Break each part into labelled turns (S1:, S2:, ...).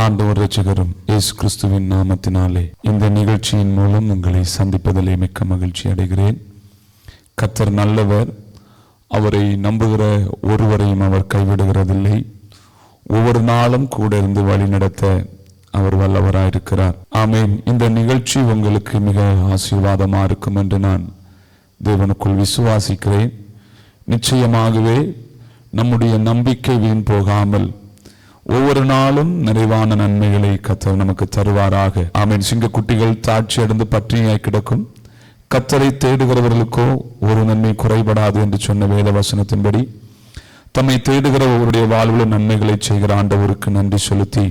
S1: ஆண்டவர் இரட்சகரும் இயேசு கிறிஸ்துவின் நாமத்தினாலே இந்த நிகழ்ச்சியின் மூலம் உங்களை சந்திப்பதிலே மிக்க மகிழ்ச்சி அடைகிறேன். கர்த்தர் நல்லவர். அவரை நம்புகிற ஒருவரையும் அவர் கைவிடுகிறதில்லை. ஒவ்வொரு நாளும் கூட இருந்து வழி நடத்த அவர் வல்லவராயிருக்கிறார். ஆமேன். இந்த நிகழ்ச்சி உங்களுக்கு மிக ஆசீர்வாதமா இருக்கும் என்று நான் தேவனுக்குள் விசுவாசிக்கிறேன். நிச்சயமாகவே நம்முடைய நம்பிக்கை வீண் போகாமல் ஒவ்வொரு நாளும் நிறைவான நன்மைகளை கர்த்தர் நமக்கு தருவாராக. ஆமேன். சிங்கக்குட்டிகள் தாட்சி அடைந்து பற்றியாய் கிடக்கும், கர்த்தரை தேடுகிறவர்களுக்கோ ஒரு நன்மை குறைபடாது என்று சொன்ன வேத வசனத்தின்படி தம்மை தேடுகிற ஒருவருடைய வாழ்வில் நன்மைகளை செய்கிற ஆண்டவருக்கு நன்றி செலுத்தி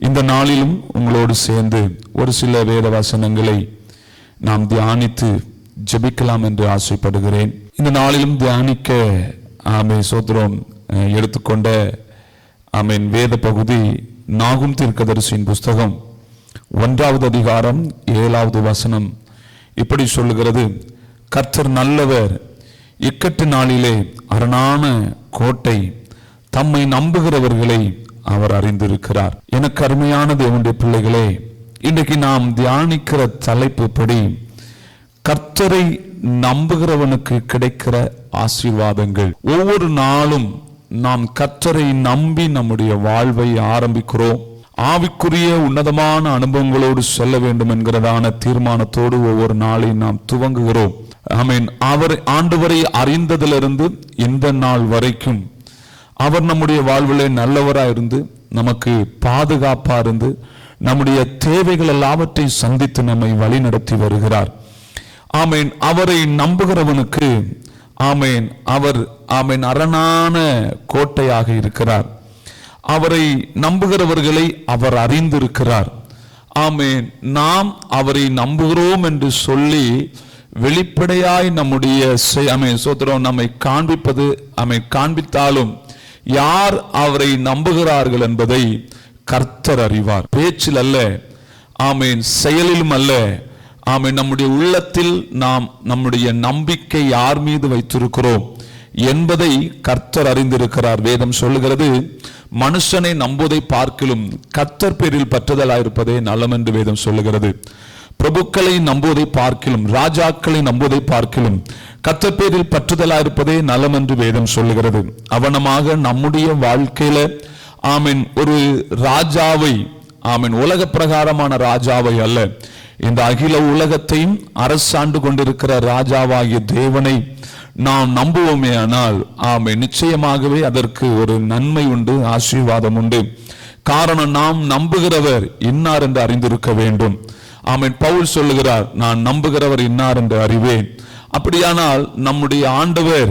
S1: இந்த நாளிலும் உங்களோடு சேர்ந்து ஒரு சில வேத வசனங்களை நாம் தியானித்து ஜெபிக்கலாம் என்று ஆசைப்படுகிறேன். இந்த நாளிலும் தியானிக்க சோத்திரம் எடுத்துக்கொண்ட வேத பகுதி நாகும் தீர்க்கதரிசியின் புஸ்தகம் 1வது அதிகாரம் 7வது வசனம் இப்படி சொல்லுகிறது: கர்த்தர் நல்லவர், இக்கட்டு நாளிலே அரணான கோட்டை, தம்மை நம்புகிறவர்களை அவர் அறிந்திருக்கிறார். எனக்கு அருமையான தேவனுடைய பிள்ளைகளே, இன்றைக்கு நாம் தியானிக்கிற தலைப்பு படி கர்த்தரை நம்புகிறவனுக்கு கிடைக்கிற ஆசீர்வாதங்கள். ஒவ்வொரு நாளும் நாம் கர்த்தரை நம்பி நம்முடைய வாழ்வை ஆரம்பிக்கிறோம். ஆவிக்குரிய உன்னதமான அனுபவங்களோடு செல்ல வேண்டும் என்கிறதான தீர்மானத்தோடு ஒவ்வொரு நாளையும் நாம் துவங்குகிறோம். ஆமீன். அவர் ஆண்டவரை அறிந்ததிலிருந்து இந்த நாள் வரைக்கும் அவர் நம்முடைய வாழ்விலே நல்லவராக இருந்து நமக்கு பாதுகாப்பா இருந்து நம்முடைய தேவைகள் எல்லாவற்றையும் சந்தித்து நம்மை வழி நடத்தி வருகிறார். ஆமீன். அவரை நம்புகிறவனுக்கு அவர் அரணான கோட்டையாக இருக்கிறார். அவரை நம்புகிறவர்களை அவர் அறிந்திருக்கிறார். ஆமேன். நாம் அவரை நம்புகிறோம் என்று சொல்லி வெளிப்படையாய் நம்முடைய சோத்திரம் நம்மை காண்பிப்பது காண்பித்தாலும் யார் அவரை நம்புகிறார்கள் என்பதை கர்த்தர் அறிவார். பேச்சில் அல்ல, ஆமேன், செயலிலும் அல்ல. ஆமேன். நம்முடைய உள்ளத்தில் நாம் நம்முடைய நம்பிக்கை யார் மீது வைத்திருக்கிறோம் என்பதை கர்த்தர் அறிந்திருக்கிறார். வேதம் சொல்லுகிறது, மனுஷனை நம்புவதை பார்க்கிலும் கர்த்தர் பேரில் பற்றுதலாயிருப்பதே நலம் என்று வேதம் சொல்லுகிறது. பிரபுக்களை நம்புவதை பார்க்கிலும் ராஜாக்களை நம்புவதை பார்க்கிலும் கர்த்தர் பேரில் பற்றுதலாயிருப்பதே நலம் என்று வேதம் சொல்லுகிறது. அவனமாக நம்முடைய வாழ்க்கையில ஆமீன் ஒரு ராஜாவை, ஆமீன், உலக பிரகாரமான ராஜாவை அல்ல, இந்த அகில உலகத்தையும் அரசாண்டு கொண்டிருக்கிற ராஜாவாகிய தேவனை நாம் நம்புவோமே ஆனால் நிச்சயமாகவே அதற்கு ஒரு நன்மை உண்டு, ஆசீர்வாதம் உண்டு. காரணம், நாம் நம்புகிறவர் இன்னார் என்று அறிந்திருக்க வேண்டும். ஆமீன். பவுல் சொல்லுகிறார், நான் நம்புகிறவர் இன்னார் என்று அறிவேன். அப்படியானால் நம்முடைய ஆண்டவர்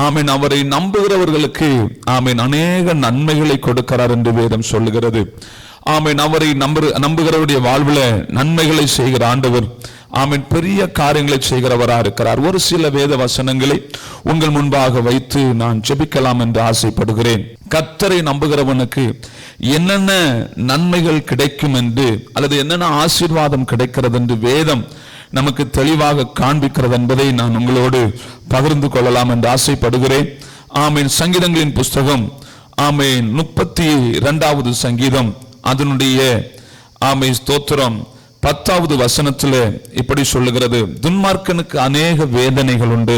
S1: ஆமீன் அவரை நம்புகிறவர்களுக்கு ஆமீன் அநேக நன்மைகளை கொடுக்கிறார் என்று வேதம் சொல்லுகிறது. ஆமீன். அவரை நம்புகிறவருடைய வாழ்வில் நன்மைகளை செய்கிற ஆண்டவர் ஆமீன் பெரிய காரியங்களை செய்கிறவராக இருக்கிறார். ஒரு சில வேத வசனங்களை உங்கள் முன்பாக வைத்து நான் ஜெபிக்கலாம் என்று ஆசைப்படுகிறேன். கர்த்தரை நம்புகிறவனுக்கு என்னென்ன நன்மைகள் கிடைக்கும் என்று, அல்லது என்னென்ன ஆசீர்வாதம் கிடைக்கிறது என்று வேதம் நமக்கு தெளிவாக காண்பிக்கிறது என்பதை நான் உங்களோடு பகிர்ந்து கொள்ளலாம் என்று ஆசைப்படுகிறேன். ஆமீன். சங்கீதங்களின் புஸ்தகம் 32வது சங்கீதம் அதனுடைய ஸ்தோத்திரம் 10வது வசனத்தில் இப்படி சொல்லுகிறது: துன்மார்க்கனுக்கு அநேக வேதனைகள் உண்டு,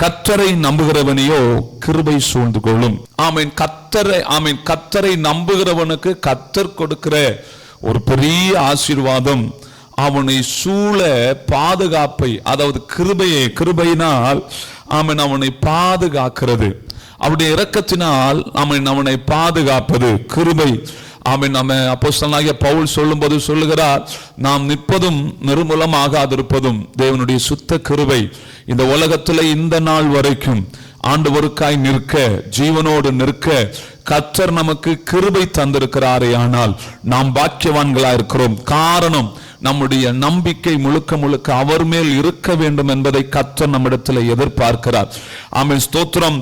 S1: கர்த்தரை நம்புகிறவனையோ கிருபை சூழ்ந்து கொள்ளும். கர்த்தரை நம்புகிறவனுக்கு கர்த்தர் கொடுக்கிற ஒரு பெரிய ஆசீர்வாதம் அவனை சூழ பாதுகாப்பை, அதாவது கிருபையினால் அவனை பாதுகாக்கிறது. அவனுடைய இரக்கத்தினால் அவனை பாதுகாப்பது கிருபை. நம்ம அப்போஸ்தலனாகிய பவுல் சொல்லும் போது சொல்லுகிறார், நாம் நிற்பதும் நிர்மூலமாகாதிருப்பதும் தேவனுடைய சுத்த கிருபை. இந்த உலகத்தில் இந்த நாள் வரைக்கும் ஆண்டவருக்காய் நிற்க, ஜீவனோடு நிற்க கர்த்தர் நமக்கு கிருபை தந்திருக்கிறாரே, ஆனால் நாம் பாக்கியவான்களா இருக்கிறோம். காரணம், நம்முடைய நம்பிக்கை முழுக்க முழுக்க அவர் மேல் இருக்க வேண்டும் என்பதை கர்த்தர் நம்மிடத்தில் எதிர்பார்க்கிறார். ஆமென். ஸ்தோத்திரம்.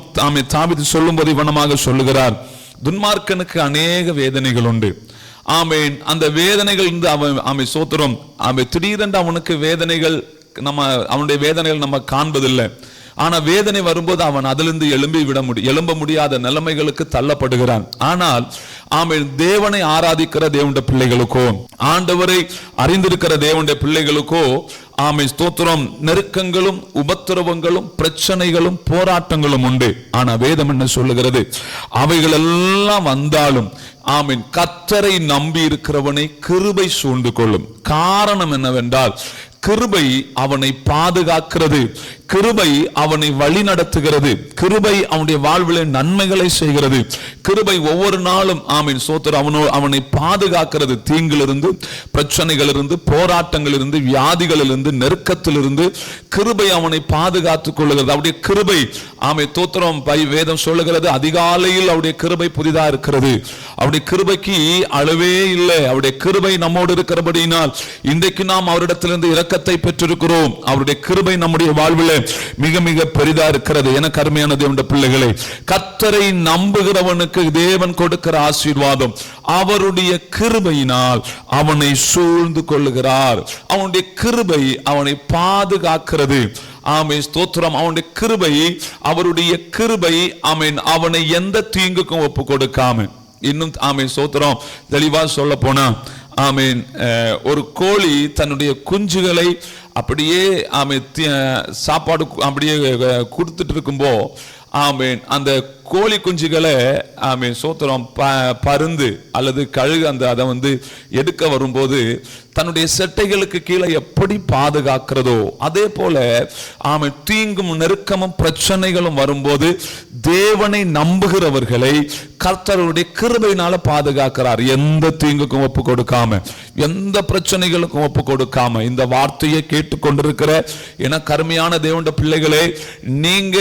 S1: தாவீது சொல்லும் போது இவனமாக சொல்லுகிறார், துன்மார்க்கனுக்கு அநேக வேதனைகள் உண்டு. ஆமேன். அந்த வேதனைகள் இருந்து அவன் சோத்திரம் திடீரென்று அவனுக்கு வேதனைகள், அவனுடைய வேதனைகள் நம்ம காண்பதில்லை. ஆனா வேதனை வரும்போது அவன் அதிலிருந்து எழும்ப முடியாத நிலைமைகளுக்கு தள்ளப்படுகிறான். ஆனால் ஆமென், தேவனை ஆராதிக்கிற தேவனுடைய பிள்ளைகளுக்கோ, ஆண்டவரை அறிந்திருக்கிற தேவனுடைய பிள்ளைகளுக்கோ ஆமென் ஸ்தோத்திரம், நெருக்கங்களும் உபத்திரவங்களும் பிரச்சனைகளும் போராட்டங்களும் உண்டு. ஆனா வேதம் என்ன சொல்லுகிறது? அவைகள் எல்லாம் வந்தாலும் ஆமென், கர்த்தரை நம்பி இருக்கிறவனை கிருபை சூழ்ந்து கொள்ளும். காரணம் என்னவென்றால், கிருபை அவனை பாதுகாக்கிறது, கிருபை அவனை வழி நடத்துகிறது, கிருபை அவனுடைய வாழ்விலே நன்மைகளை செய்கிறது, கிருபை ஒவ்வொரு நாளும் ஆமென் ஸ்தோத்திரம் அவனை பாதுகாக்கிறது. தீங்கிலிருந்து, பிரச்சனைகளிலிருந்து, போராட்டங்களிலிருந்து, வியாதிகளிலிருந்து, நெருக்கத்திலிருந்து கிருபை அவனை பாதுகாத்துக் கொள்ளுகிறது. அவருடைய கிருபை ஆமென் ஸ்தோத்திரம் வேதம் சொல்லுகிறது, அதிகாலையில் அவருடைய கிருபை புதிதா இருக்கிறது. அவருடைய கிருபைக்கு அளவே இல்லை. அவருடைய கிருபை நம்மோடு இருக்கிறபடியினால் இன்றைக்கு நாம் அவரிடத்திலிருந்து இரக்கத்தை பெற்றிருக்கிறோம். அவருடைய கிருபை நம்முடைய வாழ்வில் மிக மிக பெரிதா இருக்கிறது. எனக்கு அருமையான தேவனுடைய பிள்ளைகளே, கர்த்தரை நம்புகிறவனுக்கு தேவன் கொடுக்கிற ஆசீர்வாதம் அவருடைய கிருபையினால் அவனை சூழ்ந்து கொள்ளுகிறார். அவனுடைய கிருபை அவனை பாதுகாக்கிறது. ஆமென் ஸ்தோத்திரம். அவனுடைய கிருபை, அவருடைய கிருபை ஆமென், அவனை எந்த தீங்குக்கும் ஒப்பு கொடுக்காம, இன்னும் ஆமென் ஸ்தோத்திரம் தெளிவா சொல்ல போனா ஆமென், ஒரு கோழி தன்னுடைய குஞ்சுகளை அப்படியே ஆமென் சாப்பாடு அப்படியே கொடுத்துட்டு இருக்கும்போ ஆமென், அந்த கோழி குஞ்சுகளை ஆமென் ஸ்தோத்திரம் பருந்து அல்லது கழுகு அதை வந்து எடுக்க வரும்போது தன்னுடைய செட்டைகளுக்கு கீழே எப்படி பாதுகாக்கிறதோ அதே போல ஆமென், தீங்கும் நெருக்கமும் பிரச்சனைகளும் வரும்போது தேவனை நம்புகிறவர்களை கர்த்தருடைய கிருபையினால பாதுகாக்கிறார். எந்த தீங்குக்கும் ஒப்பு கொடுக்காம, எந்த பிரச்சனைகளுக்கும் ஒப்பு கொடுக்காம. இந்த வார்த்தையை கேட்டுக்கொண்டிருக்கிற என கருமையான தேவனுடைய பிள்ளைகளே, நீங்க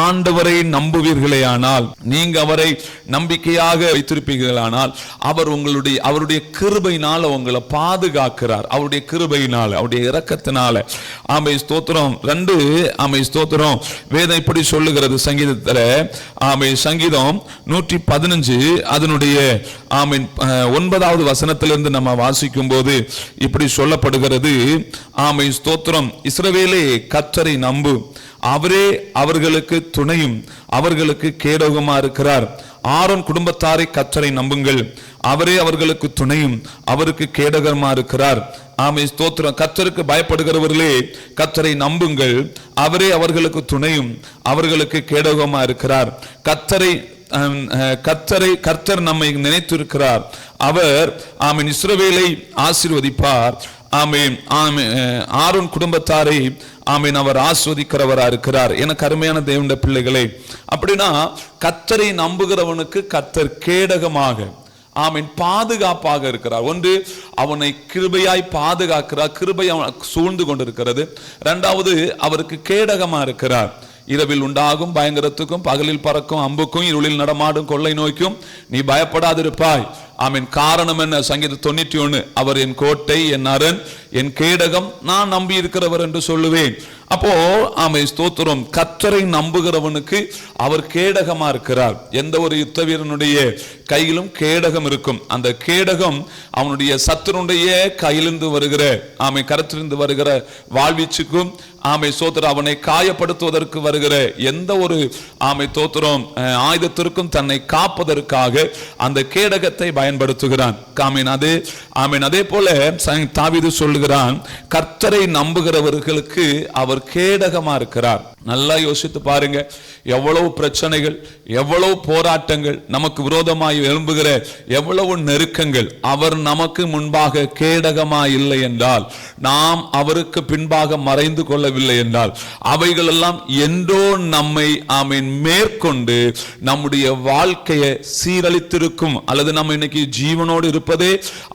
S1: ஆண்டவரை நம்புவீர்களே ஆனால், நீங்க அவரை நம்பிக்கையாக வைத்திருப்பீர்களானால், அவருடைய கிருபையினால உங்களை பாதுகாக்கிறார். அவருடைய கிருபையினால, அவருடைய இரக்கத்தினால. ஆமென் ஸ்தோத்திரம். 2 ஆமென் ஸ்தோத்திரம் வேதம் இப்படி சொல்லுகிறது சங்கீதத்துல. ஆமென் சங்கீதம் 115 அதனுடைய ஆமென் 9வது வசனத்திலிருந்து நம்ம வாசிக்கும் போது இப்படி சொல்லப்படுகிறது. ஆமென் ஸ்தோத்திரம். இஸ்ரவேலே, கர்த்தரை நம்பு, அவரே அவர்களுக்கு துணையும் அவர்களுக்கு கேடகமா இருக்கிறார். ஆரோன் குடும்பத்தாரை கர்த்தரை நம்புங்கள், அவரே அவர்களுக்கு துணையும் அவருக்கு கேடகமா இருக்கிறார். ஆமென் ஸ்தோத்திரம். கர்த்தருக்கு பயப்படுகிறவர்களே, கர்த்தரை நம்புங்கள், அவரே அவர்களுக்கு துணையும் அவர்களுக்கு கேடகமா இருக்கிறார். கர்த்தர் நம்மை நினைத்திருக்கிறார். அவர் ஆமென் இஸ்ரவேலை ஆசீர்வதிப்பார். ஆமென் ஆரோன் குடும்பத்தாரை ஆமென் அவர் ஆஸ்வதிக்கிறவரா இருக்கிறார். எனக்கு அருமையான தேவனுடைய பிள்ளைகளே, அப்படின்னா கர்த்தரை நம்புகிறவனுக்கு கர்த்தர் கேடகமாக ஆமென் பாதுகாப்பாக இருக்கிறார். ஒன்று, அவனை கிருபையாய் பாதுகாக்கிறார், கிருபை அவன் சூழ்ந்து கொண்டிருக்கிறது. 2வது, அவருக்கு கேடகமா இருக்கிறார். இரவில் உண்டாகும் பயங்கரத்துக்கும், பகலில் பறக்கும் அம்புக்கும், இருளில் நடமாடும் கொள்ளை நோய்க்கும் நீ பயப்படாதிருப்பாய். ஆமென். காரணம் என்ன? சங்கீதம் 91, அவர் என் கோட்டை, என் அரண், என் கேடகம், நான் நம்பி இருக்கிறவர் என்று சொல்லுவேன். அப்போ ஆமென் ஸ்தோத்திரம், கர்த்தரை நம்புகிறவனுக்கு அவர் கேடகமா இருக்கிறார். எந்த ஒரு யுத்த வீரனுடைய கையிலும் கேடகம் இருக்கும். அந்த கேடகம் அவனுடைய சத்துருடைய கையிலிருந்து வருகிற ஆமென் கரத்திலிருந்து வருகிற வாழ்வீச்சுக்கும் ஆமென் ஸ்தோத்திரம் அவனை காயப்படுத்துவதற்கு வருகிற எந்த ஒரு ஆமென் ஸ்தோத்திரம் ஆயுதத்திற்கும் தன்னை காப்பதற்காக அந்த கேடகத்தை பயன்படுத்துகிறான். ஆமென். அதே போல தாவீது சொல்லுகிறான், கர்த்தரை நம்புகிறவர்களுக்கு அவர் கேடகமா இருக்கிறார். நல்லா யோசித்து பாருங்க, எவ்வளவு பிரச்சனைகள், எவ்வளவு போராட்டங்கள், நமக்கு விரோதமாய் எழும்புகிற எவ்வளவு நெருக்கங்கள், அவர் நமக்கு முன்பாக கேடகமா இல்லை என்றால், நாம் அவருக்கு பின்பாக மறைந்து கொள்ளவில்லை என்றால், அவைகள் எல்லாம் என்றோ நம்மை ஆமென் மேற்கொண்டு நம்முடைய வாழ்க்கையை சீரழித்திருக்கும். அல்லது நம்ம இன்னைக்கு ஜீவனோடு இருப்பதே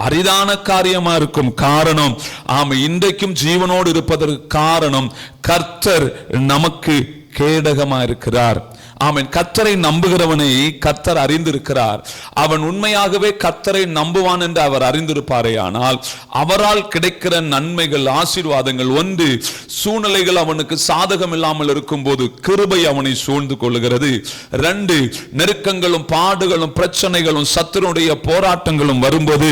S1: அரிதான காரியமா இருக்கும். காரணம் ஆமென், இன்றைக்கும் ஜீவனோடு இருப்பதற்கு காரணம் கர்த்தர் நமக்கு கேடகமா இருக்கிறார். ஆமென். கர்த்தரை நம்புகிறவனை கர்த்தர் அறிந்திருக்கிறார். அவன் உண்மையாகவே கர்த்தரை நம்புவான் என்று அவர் அறிந்திருப்பாரே, ஆனால் அவரால் கிடைக்கிற நன்மைகள், ஆசீர்வாதங்கள், ஒன்று, சூழ்நிலைகள் அவனுக்கு சாதகம் இல்லாமல் இருக்கும் போது கிருபை அவனை சூழ்ந்து கொள்ளுகிறது. 2, நெருக்கங்களும் பாடுகளும் பிரச்சனைகளும் சத்துருடைய போராட்டங்களும் வரும்போது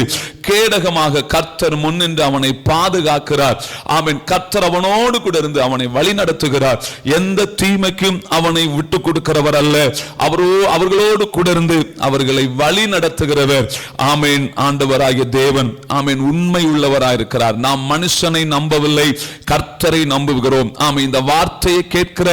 S1: கேடகமாக கர்த்தர் முன்னின்று அவனை பாதுகாக்கிறார். ஆமென். கர்த்தர் அவனோடு கூட இருந்து அவனை வழி நடத்துகிறார். எந்த தீமைக்கும் அவனை விட்டு கொடுக்கிறவர் அல்ல, அவர்களோடு கூட இருந்து அவர்களை வழி நடத்துகிறவர். ஆமென். ஆண்டவராகிய தேவன் ஆமென் உண்மை உள்ளவராயிருக்கிறார். நாம் மனுஷனை நம்பவில்லை, கர்த்தரை நம்புகிறோம். ஆமென். இந்த வார்த்தையை கேட்கிற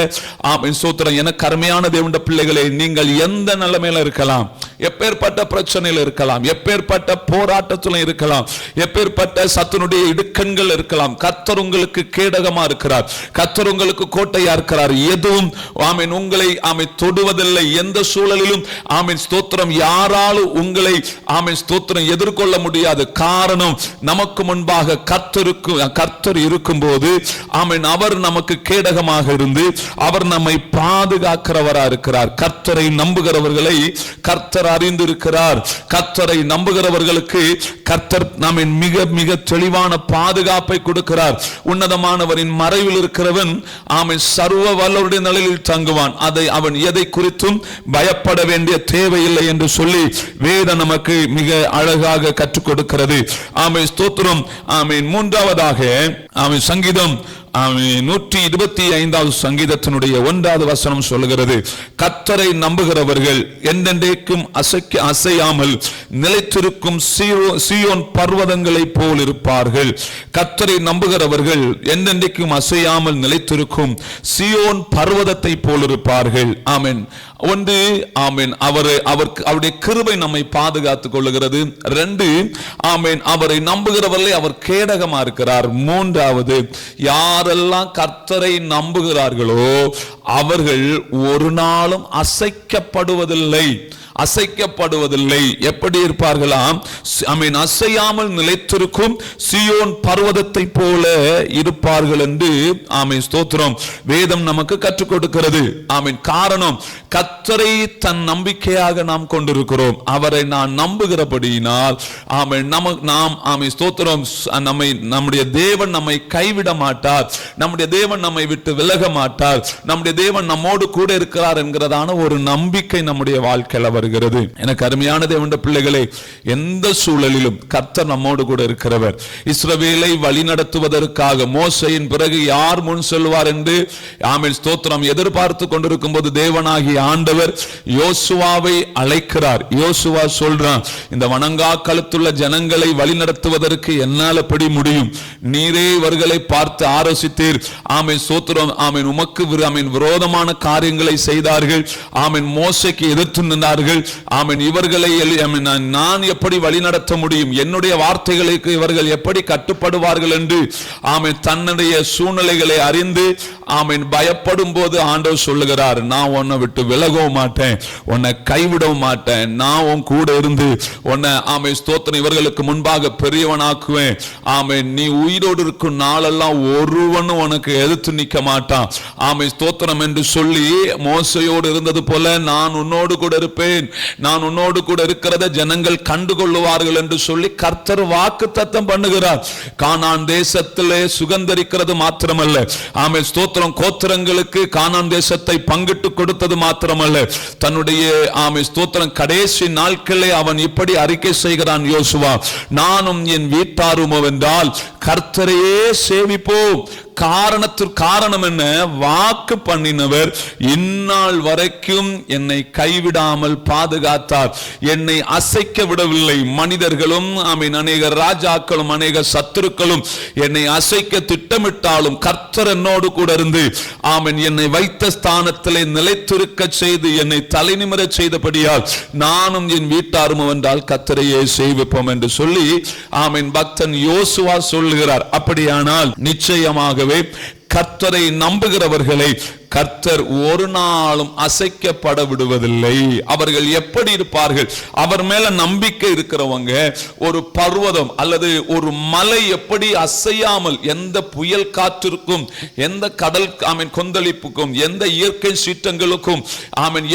S1: ஆமென் ஸ்தோத்திரம். எனக்கு அருமையான தேவனுடைய பிள்ளைகளே, நீங்கள் எந்த நிலைமையில இருக்கலாம், எப்பேற்பட்ட பிரச்சனையில் இருக்கலாம், எப்பேற்பட்ட போராட்டத்தில் இருக்கலாம், எப்பேற்பட்ட சத்துனுடைய இடுக்கண்கள் இருக்கலாம், கர்த்தர் உங்களுக்கு கேடகமா இருக்கிறார், கர்த்தர் உங்களுக்கு கோட்டையா இருக்கிறார். எதுவும் ஆமென் உங்களை ஆமென் தொடுவதில்லை. எந்த சூழலிலும் ஆமென் ஸ்தோத்திரம் யாராலும் உங்களை ஆமென் ஸ்தோத்திரம் எதிர்கொள்ள முடியாது. காரணம், நமக்கு முன்பாக கர்த்தர் இருக்கும்போது ஆமென் அவர் நமக்கு கேடகமாக இருந்து அவர் நம்மை பாதுகாக்கிறவரா இருக்கிறார். கர்த்தரை நம்புகிறவர்களை கர்த்தர் அறிந்திருக்கிறார். கர்த்தரை நம்புகிறவர்களுக்கு கர்த்தர் நாம மிக மிக தெளிவான பாதுகாப்பை கொடுக்கிறார். உன்னதமானவரின் மறைவில் இருக்கிறவன் ஆமென் சர்வ வல்லவருடைய நிழலில் தங்குவான். அவன் எதை குறித்தும் பயப்பட வேண்டிய தேவையில்லை என்று சொல்லி வேதம் நமக்கு மிக அழகாக கற்றுக் கொடுக்கிறது. ஆமென் ஸ்தோத்திரம். ஆமென். மூன்றாவதாக ஆமென் சங்கீதம் 125வது சங்கீதத்தினுடைய 1வது வசனம் சொல்லுகிறது, கர்த்தரை நம்புகிறவர்கள் என்றென்றைக்கும் அசையாமல் நிலைத்திருக்கும் சீயோன் பர்வதங்களை போல் இருப்பார்கள். கர்த்தரை நம்புகிறவர்கள் என்றென்றைக்கும் அசையாமல் நிலைத்திருக்கும் சீயோன் பர்வதத்தை போல் இருப்பார்கள். ஆமென். ஒன்று, ஆமென் அவருடைய கிருபை நம்மை பாதுகாத்துக் கொள்ளுகிறது. 2, ஆமென் அவரை நம்புகிறவர்களே அவர் கேடகமா இருக்கிறார். 3வது, யாரெல்லாம் கர்த்தரை நம்புகிறார்களோ அவர்கள் ஒரு நாளும் அசைக்கப்படுவதில்லை. எப்படி இருப்பார்களாம்? ஆமென் அசையாமல் நிலைத்திருக்கும் சீயோன் பர்வதத்தை போல இருப்பார்கள் என்று ஆமென் ஸ்தோத்திரம் வேதம் நமக்கு கற்றுக் கொடுக்கிறது. ஆமென். காரணம், கர்த்தரை தன் நம்பிக்கையாக நாம் கொண்டிருக்கிறோம். அவரை நான் நம்புகிறபடியினால் ஆமென் நாம் ஆமென் ஸ்தோத்திரம் நம்முடைய தேவன் நம்மை கைவிட மாட்டார், நம்முடைய தேவன் நம்மை விட்டு விலக மாட்டார், நம்முடைய தேவன் நம்மோடு கூட இருக்கிறார் என்கிறதான ஒரு நம்பிக்கை நம்முடைய வாழ்க்கையில் வருகிறது. எனக்கு அருமையான தேவனுடைய பிள்ளைகளே, எந்த சூழலிலும் கர்த்தர் நம்மோடு கூட இருக்கிறவர். இஸ்ரவேலை வழி நடத்துவதற்காக மோசையின் பிறகு யார் முன் செல்வார் என்று ஆமென் ஸ்தோத்திரம் எதிர்பார்த்து கொண்டிருக்கும் போது தேவனாகிய ஆண்டவர் யோசுவாவை அழைக்கிறார். யோசுவா சொல்றான், இந்த வணங்கா கழுத்துள்ள ஜனங்களை வழி நடத்துவதற்கு என்னால் எப்படி முடியும்? நீரே இவர்களை பார்த்து ஆலோசித்தீர். ஆமென் ஸ்தோத்திரம். ஆமென் உமக்கு விரோதமான காரியங்களை செய்தார்கள். ஆமென் மோசைக்கு எதிர்த்து நின்றார்கள். ஆமென் இவர்களை நான் எப்படி வழி நடத்த முடியும்? என்னுடைய வார்த்தைகளுக்கு இவர்கள் எப்படி கட்டுப்படுவார்கள் என்று ஆமென் தன்னுடைய சூழ்நிலைகளை அறிந்து ஆமென் பயப்படும் போது ஆண்டவர் சொல்லுகிறார், நான் உன்னை விட்டு விலகவும் மாட்டேன், உன்னை கைவிடவும் மாட்டேன், நான் உன் கூட இருந்து உன்னை ஆமென் ஸ்தோத்திரம் இவர்களுக்கு முன்பாக பெரியவனாக்குவேன். ஆமென் நீ உயிரோடு இருக்கும் நாளெல்லாம் ஒருவனும் உனக்கு எதிர்த்து நிற்க மாட்டான். ஆமென் ஸ்தோத்திரம் என்று சொல்லி மோசையோடு இருந்தது போல நான் உன்னோடு கூட இருப்பேன், நான் உன்னோடு கூட இருக்கிறத ஜனங்கள் கண்டுகொள்ளுவார்கள் என்று சொல்லி கர்த்தர் வாக்குத்தத்தம் பண்ணுகிறார். கானான் தேசத்திலே சுகந்தரிக்கிறது மாத்திரமல்ல, ஆமென் ஸ்தோத்திரம் கோத்திரங்களுக்கு கானான் தேசத்தை பங்கிட்டு கொடுத்தது மாத்திரமல்ல, தன்னுடைய ஆமென் ஸ்தோத்திரம் கடைசி நாட்களே அவன் இப்படி அறிக்கை செய்கிறான், யோசுவா நானும் என் வீட்டாரும் என்றால் கர்த்தரையே சேவிப்போம். காரணம் என்ன? வாக்கு பண்ணினவர் இந்நாள் வரைக்கும் என்னை கைவிடாமல் பாதுகாத்தார், என்னை அசைக்க விடவில்லை. மனிதர்களும் ஆமென் அநேக ராஜாக்களும் அநேக சத்துருக்களும் என்னை அசைக்க திட்டமிட்டாலும் கர்த்தர் என்னோடு கூட இருந்து ஆமென் என்னை வைத்த ஸ்தானத்திலே நிலைத்திருக்க செய்து என்னை தலைநிமிர செய்தபடியால் நானும் என் வீட்டாரும் என்றால் கர்த்தரையே சேவிப்போம் என்று சொல்லி ஆமென் பக்தன் யோசுவா சொல்லுகிறார். அப்படியானால் நிச்சயமாக கர்த்தரை நம்புகிறவர்களை கர்த்தர் ஒரு நாளும் அசைக்கப்பட விடுவதில்லை. அவர்கள் எப்படி இருப்பார்கள்? அவர் மேல நம்பிக்கை இருக்கிறவங்க ஒரு பர்வதம் அல்லது ஒரு மலை எப்படி அசையாமல், எந்த புயல் காற்றிற்கும், எந்த கடல் கொந்தளிப்புக்கும், எந்த இயற்கை சீற்றங்களுக்கும்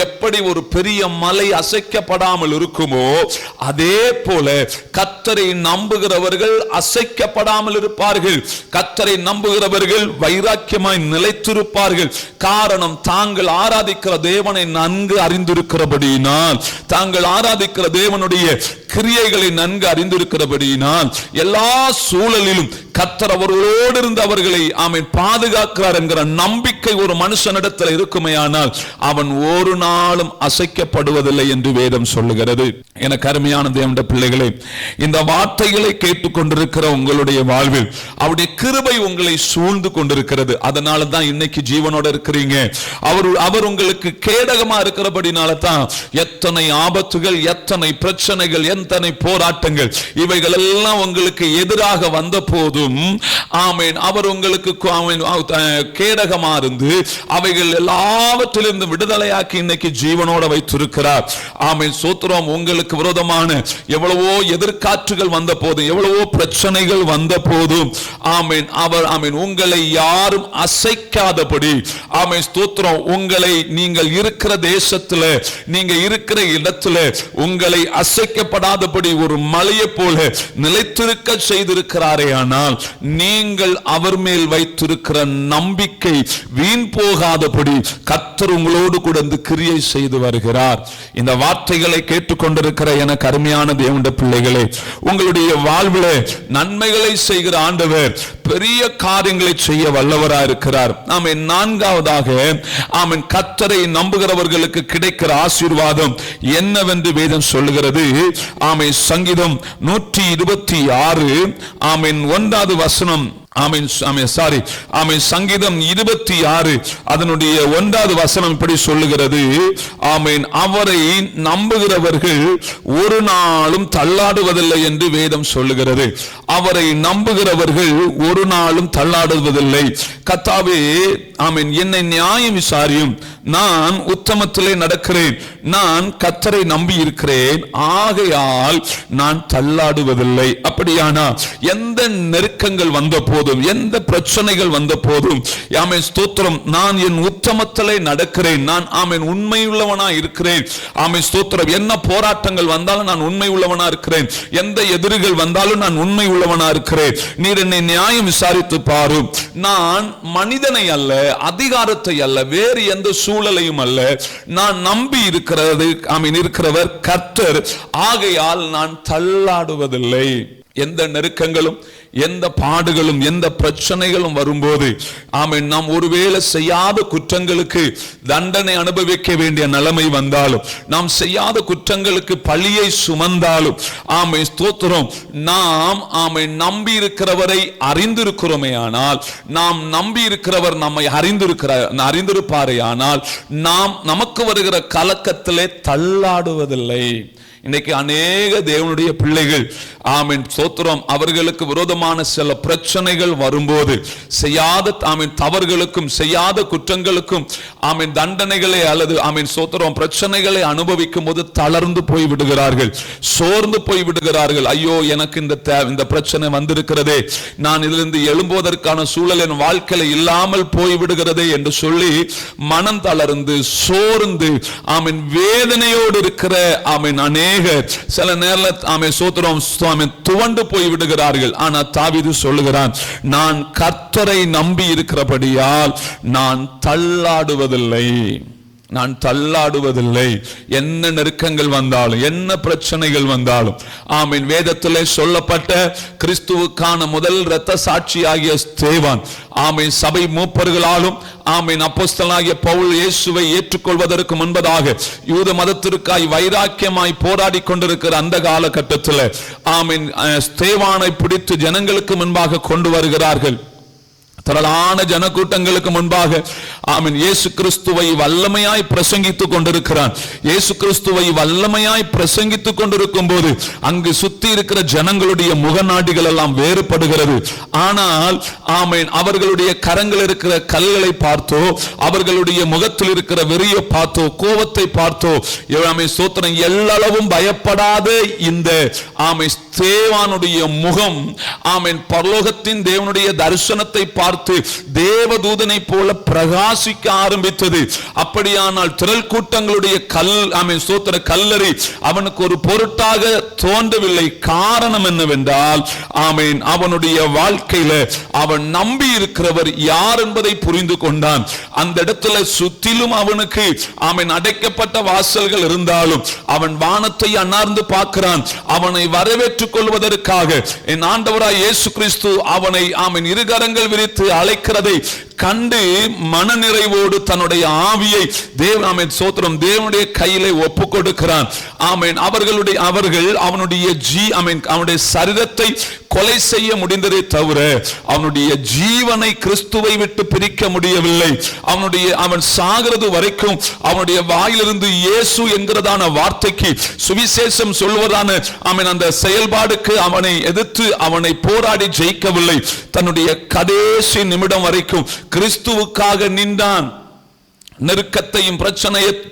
S1: எப்படி ஒரு பெரிய மலை அசைக்கப்படாமல் இருக்குமோ, அதே போல கர்த்தரை நம்புகிறவர்கள் அசைக்கப்படாமல் இருப்பார்கள். கர்த்தரை நம்புகிறவர்கள் வைராக்கியமாய் நிலைத்திருப்பார்கள். காரணம், தாங்கள் ஆராதிக்கிற தேவனை நன்கு அறிந்திருக்கிறபடியினால், தாங்கள் ஆராதிக்கிற தேவனுடைய கிரியைகளை நன்கு அறிந்திருக்கிறபடியினால், எல்லா சூழலிலும் கர்த்தர் அவர்களோடு இருந்து அவர்களை பாதுகாக்கிறார் என்கிற நம்பிக்கை ஒரு மனுஷனிடத்தில் இருக்குமேயானால் அவன் ஒரு நாளும் அசைக்கப்படுவதில்லை என்று வேதம் சொல்லுகிறது. எனக்கு அருமையான தேவனுடைய பிள்ளைகளே, இந்த வார்த்தைகளை கேட்டுக்கொண்டிருக்கிற உங்களுடைய வாழ்வில் அவருடைய கிருபை உங்களை சூழ்ந்து கொண்டிருக்கிறது. அதனால தான் இன்னைக்கு ஜீவனோட இருக்கிறீங்க. அவர் உங்களுக்கு கேடகமா இருக்கிறபடினால தான் எத்தனை ஆபத்துகள், எத்தனை பிரச்சனைகள், எத்தனை போராட்டங்கள் இவைகள் எல்லாம் உங்களுக்கு எதிராக வந்த போதும் அவர் உங்களுக்கு கேடகமா இருந்து அவைகள் எல்லாவற்றிலிருந்து விடுதலையாக்கி இன்னைக்கு ஜீவனோட வைத்திருக்கிறார். ஆமென், சோத்திரம். உங்களுக்கு விரோதமான எவ்வளவோ எதிர்காற்றுகள் வந்த போதும், எவ்வளவோ பிரச்சனைகள் வந்த போதும் அவர் உங்களை யாரும் அசைக்காதபடி, ஸ்தோத்திரம், உங்களை நீங்கள் இருக்கிற தேசத்துல, நீங்க இருக்கிற இடத்துல உங்களை அசைக்கப்படாதபடி ஒரு மலையை போல நிலைத்திருக்க செய்திருக்கிறாரே. ஆனால் நீங்கள் அவர் மேல் வைத்திருக்கிற நம்பிக்கை வீண் போகாதபடி கர்த்தர் உங்களோடு கூட கிரியை செய்து வருகிறார். இந்த வார்த்தைகளை கேட்டுக்கொண்டிருக்கிற எனக்கு அருமையான தேவனுடைய பிள்ளைகளே, உங்களுடைய வாழ்விலே நன்மைகளை செய்கிற ஆண்டவர் பெரிய காரியங்களை செய்ய வல்லவராக இருக்கிறார். நான்காவதாக கர்த்தரை நம்புகிறவர்களுக்கு கிடைக்கிற ஆசீர்வாதம் என்னவென்று வேதம் சொல்லுகிறது. சங்கீதம் 126 1வது வசனம். சங்கீதம் 26 அதனுடைய 1வது வசனம் இப்படி சொல்லுகிறது. அவரை நம்புகிறவர்கள் ஒரு நாளும் தள்ளாடுவதில்லை என்று வேதம் சொல்லுகிறது. அவரை நம்புகிறவர்கள் ஒரு நாளும் தள்ளாடுவதில்லை. கர்த்தாவே, என்னை நியாயம் விசாரியும், நான் உத்தமத்திலே நடக்கிறேன், நான் கர்த்தரை நம்பி இருக்கிறேன், ஆகையால் நான் தள்ளாடுவதில்லை. அப்படியானா எந்த நெருக்கங்கள் வந்த போதும், எந்த பிரச்சனைகள் வந்த போதும், ஸ்தோத்திரம், நான் என் உத்தமத்திலே நடக்கிறேன், நான் உண்மை உள்ளவனா இருக்கிறேன். ஸ்தோத்திரம், என்ன போராட்டங்கள் வந்தாலும் நான் உண்மை உள்ளவனா இருக்கிறேன், எந்த எதிரிகள் வந்தாலும் நான் உண்மை உள்ளவனா இருக்கிறேன். நீர் என்னை நியாயம் விசாரித்து பாரும். நான் மனிதனை அல்ல, அதிகாரத்தை அல்ல, வேறு எந்த சூழலையும் அல்ல, நான் நம்பி இருக்கிறவர் கர்த்தர், ஆகையால் நான் தள்ளாடுவதில்லை. எந்த நெருக்கங்களும், எந்த பாடுகளும், எந்த பிரச்சனைகளும் வரும்போது நாம் ஒருவேளை செய்யாத குற்றங்களுக்கு தண்டனை அனுபவிக்க வேண்டிய நிலைமை வந்தாலும், நாம் செய்யாத குற்றங்களுக்கு பழியை சுமந்தாலும், ஸ்தோத்திரம், நாம் நம்பி இருக்கிறவரை அறிந்திருக்கிறோமே ஆனால், நாம் நம்பி இருக்கிறவர் நம்மை அறிந்திருப்பாரே ஆனால், நாம் நமக்கு வருகிற கலக்கத்திலே தள்ளாடுவதில்லை. இன்னைக்கு அநேக தேவனுடைய பிள்ளைகள் ஸ்தோத்திரம், அவர்களுக்கு விரோதமான சில பிரச்சனைகள் வரும்போது செய்யாத தவறுகளுக்கும் செய்யாத குற்றங்களுக்கும் தண்டனைகளை அல்லது ஸ்தோத்திரம் பிரச்சனைகளை அனுபவிக்கும் போது தளர்ந்து போய் விடுகிறார்கள், சோர்ந்து போய் விடுகிறார்கள். ஐயோ, எனக்கு இந்த பிரச்சனை வந்திருக்கிறதே, நான் இதிலிருந்து எழும்புவதற்கான சூழல் என் வாழ்க்கையில இல்லாமல் போய் விடுகிறதே என்று சொல்லி மனம் தளர்ந்து சோர்ந்து வேதனையோடு இருக்கிற அநேக சில நேரத்தில் சோத்திரம் துவண்டு போய் விடுகிறார்கள். ஆனா தாவீது சொல்லுகிறான், நான் கர்த்தரை நம்பி இருக்கிறபடியால் நான் தள்ளாடுவதில்லை, நான் தள்ளாடுவதில்லை. என்ன நெருக்கங்கள் வந்தாலும், என்ன பிரச்சனைகள் வந்தாலும், வேதத்திலே சொல்லப்பட்ட கிறிஸ்துவுக்கான முதல் இரத்த சாட்சியாகிய ஸ்தேவான், சபை மூப்பர்களாலும் அப்போஸ்தலனாகிய பவுல் இயேசுவை ஏற்றுக்கொள்வதற்கு முன்பதாக யூத மதத்திற்காய் வைராக்கியமாய் போராடி கொண்டிருக்கிற அந்த காலகட்டத்தில் ஸ்தேவானை பிடித்து ஜனங்களுக்கு முன்பாக கொண்டு வருகிறார்கள். திரளான ஜனக்கூட்டங்களுக்கு முன்பாக ஆமென் இயேசு கிறிஸ்துவை வல்லமையாய் பிரசங்கித்துக் கொண்டிருக்கிறான். இயேசு கிறிஸ்துவை வல்லமையாய் பிரசங்கித்துக் கொண்டிருக்கும் போது அங்கு சுத்தி இருக்கிற ஜனங்களுடைய முகநாடிகள் எல்லாம் வேறுபடுகிறது. ஆனால் ஆமென் அவர்களுடைய கரங்கள் இருக்கிற கல்களை பார்த்தோ, அவர்களுடைய முகத்தில் இருக்கிற வெறியை பார்த்தோ, கோபத்தை பார்த்தோ, ஆமென் ஸ்தோத்திரம், எல்லளவும் பயப்படாத இந்த ஆமென் ஸ்தேவானுடைய முகம் ஆமென் பரலோகத்தின் தேவனுடைய தரிசனத்தை பார்த்து தேவதூதனை போல பிரகாசிக்க ஆரம்பித்தது. அப்படியானால் திரள் கூட்டங்களுடைய ஆமென் ஸ்தோத்திர கல்லறை அவனுக்கு ஒரு பொருட்டாக தோன்றவில்லை. காரணம் என்னவென்றால் ஆமென் அவனுடைய வாழ்க்கையில அவன் நம்பி இருக்கிறவர் யார் என்பதை புரிந்து கொண்டான். அந்த இடத்துல சுற்றிலும் அவனுக்கு ஆமென் அடைக்கப்பட்ட வாசல்கள் இருந்தாலும் அவன் வானத்தை அண்ணார்ந்து பார்க்கிறான். அவனை வரவேற்றுக் கொள்வதற்காக என் ஆண்டவராய் இயேசு கிறிஸ்து அவனை ஆமென் இருகரங்கள் விரித்து அழைக்கிறதை கண்டு மனநிறைவோடு தன்னுடைய ஆவியை ஆமென் ஸ்தோத்திரம் தேவனுடைய கையிலே ஒப்பு கொடுக்கிறான். ஆமென் அவர்கள் அவனுடைய அவனுடைய சரீரத்தை கொலை செய்ய முடிந்ததை தவிர அவனுடைய ஜீவனை கிறிஸ்துவை விட்டு பிரிக்க முடியவில்லை. அவன் சாகிறது வரைக்கும் அவனுடைய வாயிலிருந்து இயேசு என்கிறதான வார்த்தைக்கு சுவிசேஷம் சொல்வதான ஆமென் அந்த செயல்பாடுக்கு அவனை எதிர்த்து அவனை போராடி ஜெயிக்கவில்லை. தன்னுடைய கடைசி நிமிடம் வரைக்கும் கிறிஸ்துவுக்காக நின்றான். நெருக்கத்தையும்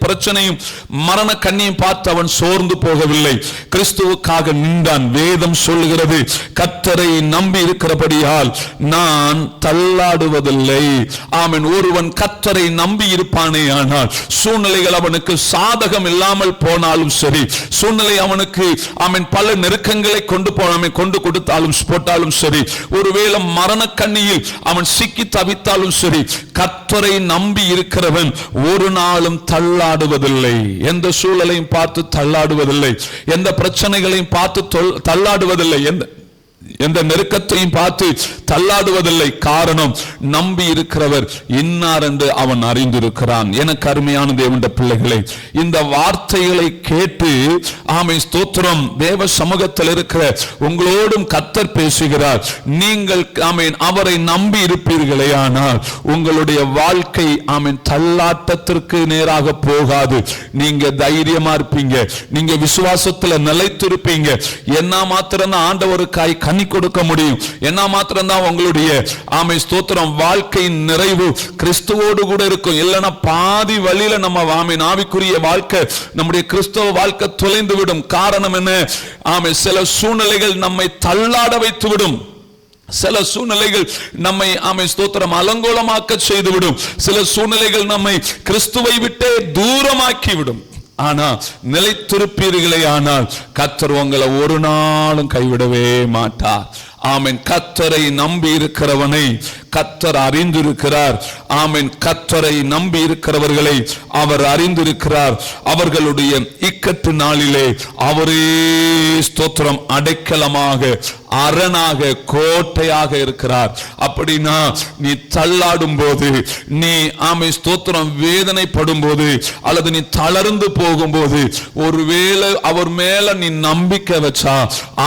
S1: பிரச்சனையும் மரண கண்ணியும் பார்த்து அவன் சோர்ந்து போகவில்லை. கிறிஸ்துவுக்காக நின்றான். வேதம் சொல்லுகிறது, கர்த்தரை நம்பி இருக்கிறபடியால் நான் தள்ளாடுவதில்லை. ஆமென். ஒருவன் கர்த்தரை நம்பி இருப்பானே ஆனால் சூழ்நிலைகள் அவனுக்கு சாதகம் இல்லாமல் போனாலும் சரி, சூழ்நிலை அவனுக்கு ஆமென் பல நெருக்கங்களை கொண்டு கொடுத்தாலும் போட்டாலும் சரி, ஒருவேளை மரண கண்ணியில் அவன் சிக்கி தவித்தாலும் சரி, கர்த்தரை நம்பி இருக்கிறவன் ஒரு நாளும் தள்ளாடுவதில்லை. எந்த சூழலையும் பார்த்து தள்ளாடுவதில்லை, எந்த பிரச்சனைகளையும் பார்த்து தள்ளாடுவதில்லை, எந்த நெருக்கத்தையும் பார்த்து தள்ளாடுவதில்லை. காரணம், நம்பி இருக்கிறவர் இன்னார் என்று அவன் அறிந்திருக்கிறான். எனக்கு அருமையான தேவனுடைய பிள்ளைகளை, இந்த வார்த்தைகளை கேட்டு ஆமென் ஸ்தோத்திரம் தேவ சமூகத்தில் இருக்கிற உங்களோடும் கர்த்தர் பேசுகிறார். நீங்கள் ஆமென் அவரை நம்பி இருப்பீர்களே ஆனால் உங்களுடைய வாழ்க்கை ஆமென் தள்ளாட்டத்திற்கு நேராக போகாது. நீங்க தைரியமா இருப்பீங்க, நீங்க விசுவாசத்துல நிலைத்திருப்பீங்க. என்ன மாத்திரம் தான் ஆண்டவருக்காய் கனி கொடுக்க முடியும், என்ன மாத்திரம் தான் உங்களுடைய ஆமென் ஸ்தோத்திரம் வாழ்க்கையின் நிறைவு கிறிஸ்துவோடு கூட இருக்கும். இல்லைன்னா பாதி வழியில நம்ம ஆமென் ஆவிக்குரிய வாழ்க்கை, நம்முடைய கிறிஸ்தவ வாழ்க்கை தொலைந்து விடும். காரணம் என்ன? ஆமென் சில சூழ்நிலைகள் நம்மை தள்ளாட வைத்து விடும். சில சூழ்நிலைகள் நம்மை ஆமென் ஸ்தோத்திரம் அலங்கோலமாக்க செய்துவிடும். சில சூழ்நிலைகள் நம்மை கிறிஸ்துவை விட்டே தூரமாக்கி விடும். ஆனா நிலைத்திருப்பீர்களே ஆனால் கர்த்தர் உங்களை ஒரு நாளும் கைவிடவே மாட்டார். ஆமென். கர்த்தரை நம்பி இருக்கிறவனை கர்த்தர் அறிந்திருக்கிறார். ஆமென். கர்த்தரை நம்பி இருக்கிறவர்களை அவர் அறிந்திருக்கிறார். அவர்களுடைய இக்கட்டு நாளிலே அவரே ஸ்தோத்திரம் அடைக்கலமாக, அரணாக, கோட்டையாக இருக்கிறார். அப்படின்னா நீ தள்ளாடும் போது, நீ ஆமென் ஸ்தோத்திரம் வேதனைப்படும் போது, அல்லது நீ தளர்ந்து போகும்போது, ஒருவேளை அவர் மேல நீ நம்பிக்கை வச்சா